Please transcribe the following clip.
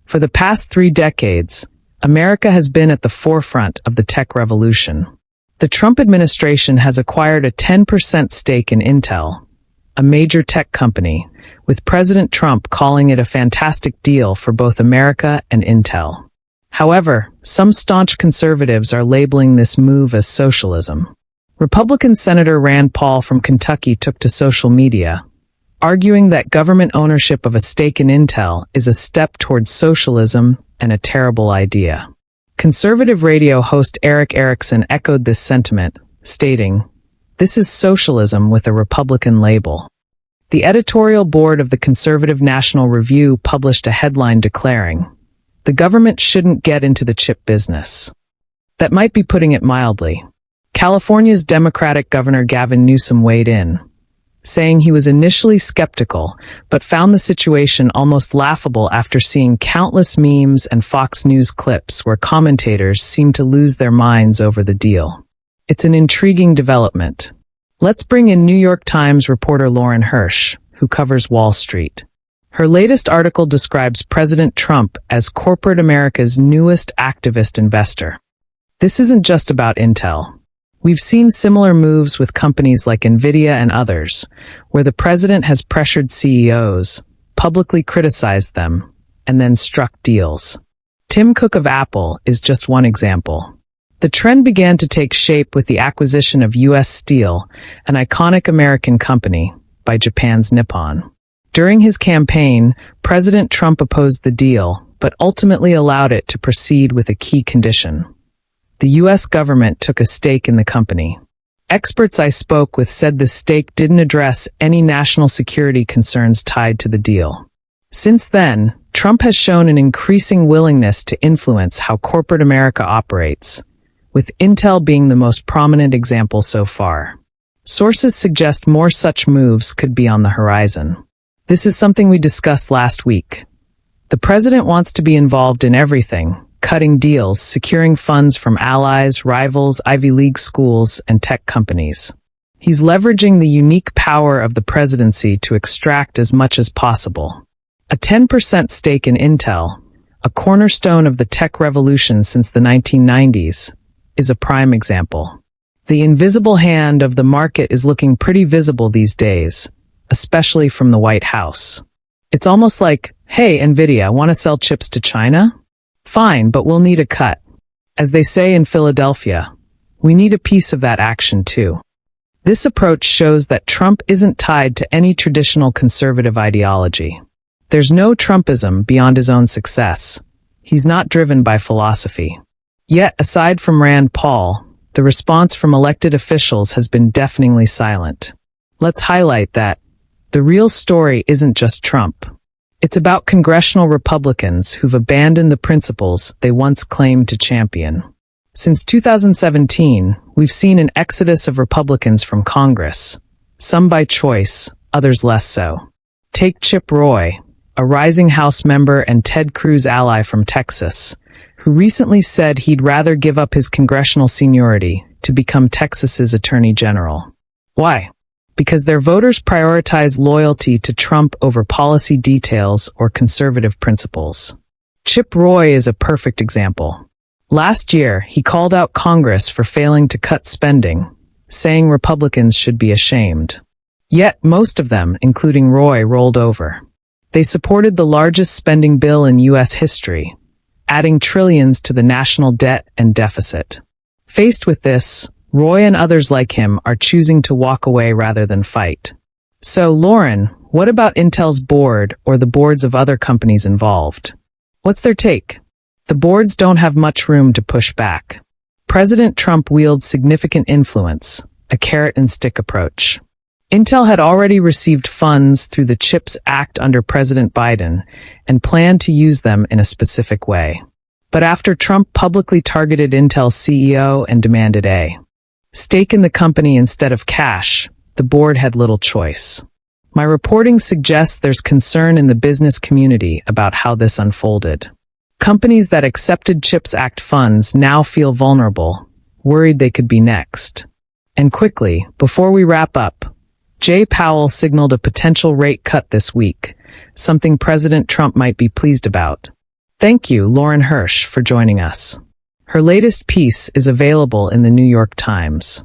For the past 3 decades, America has been at the forefront of the tech revolution. The Trump administration has acquired a 10% stake in Intel, a major tech company, with President Trump calling it a fantastic deal for both America and Intel. However, some staunch conservatives are labeling this move as socialism. Republican Senator Rand Paul from Kentucky took to social media, arguing that government ownership of a stake in Intel is a step towards socialism and a terrible idea. Conservative radio host Eric Erickson echoed this sentiment, stating, "This is socialism with a Republican label." The editorial board of the Conservative National Review published a headline declaring, "The government shouldn't get into the chip business." That might be putting it mildly. California's Democratic Governor Gavin Newsom weighed in, saying he was initially skeptical, but found the situation almost laughable after seeing countless memes and Fox News clips where commentators seemed to lose their minds over the deal. It's an intriguing development. Let's bring in New York Times reporter Lauren Hirsch, who covers Wall Street. Her latest article describes President Trump as corporate America's newest activist investor. This isn't just about Intel. We've seen similar moves with companies like Nvidia and others, where the president has pressured CEOs, publicly criticized them, and then struck deals. Tim Cook of Apple is just one example. The trend began to take shape with the acquisition of U.S. Steel, an iconic American company, by Japan's Nippon. During his campaign, President Trump opposed the deal, but ultimately allowed it to proceed with a key condition. The U.S. government took a stake in the company. Experts I spoke with said the stake didn't address any national security concerns tied to the deal. Since then, Trump has shown an increasing willingness to influence how corporate America operates, with Intel being the most prominent example so far. Sources suggest more such moves could be on the horizon. This is something we discussed last week. The president wants to be involved in everything, cutting deals, securing funds from allies, rivals, Ivy League schools, and tech companies. He's leveraging the unique power of the presidency to extract as much as possible. A 10% stake in Intel, a cornerstone of the tech revolution since the 1990s, is a prime example. The invisible hand of the market is looking pretty visible these days, especially from the White House. It's almost like, "Hey, Nvidia, want to sell chips to China? Fine, but we'll need a cut." As they say in Philadelphia, we need a piece of that action too. This approach shows that Trump isn't tied to any traditional conservative ideology. There's no Trumpism beyond his own success. He's not driven by philosophy. Yet, aside from Rand Paul, the response from elected officials has been deafeningly silent. Let's highlight that the real story isn't just Trump. It's about congressional Republicans who've abandoned the principles they once claimed to champion. Since 2017, we've seen an exodus of Republicans from Congress, some by choice, others less so. Take Chip Roy, a rising House member and Ted Cruz ally from Texas, who recently said he'd rather give up his congressional seniority to become Texas's Attorney General. Why? Because their voters prioritize loyalty to Trump over policy details or conservative principles. Chip Roy is a perfect example. Last year, he called out Congress for failing to cut spending, saying Republicans should be ashamed. Yet most of them, including Roy, rolled over. They supported the largest spending bill in U.S. history, adding trillions to the national debt and deficit. Faced with this, Roy and others like him are choosing to walk away rather than fight. So, Lauren, what about Intel's board or the boards of other companies involved? What's their take? The boards don't have much room to push back. President Trump wields significant influence, a carrot-and-stick approach. Intel had already received funds through the CHIPS Act under President Biden and planned to use them in a specific way. But after Trump publicly targeted Intel's CEO and demanded a stake in the company instead of cash, the board had little choice. My reporting suggests there's concern in the business community about how this unfolded. Companies that accepted CHIPS Act funds now feel vulnerable, worried they could be next. And quickly, before we wrap up, Jay Powell signaled a potential rate cut this week, something President Trump might be pleased about. Thank you, Lauren Hirsch, for joining us. Her latest piece is available in the New York Times.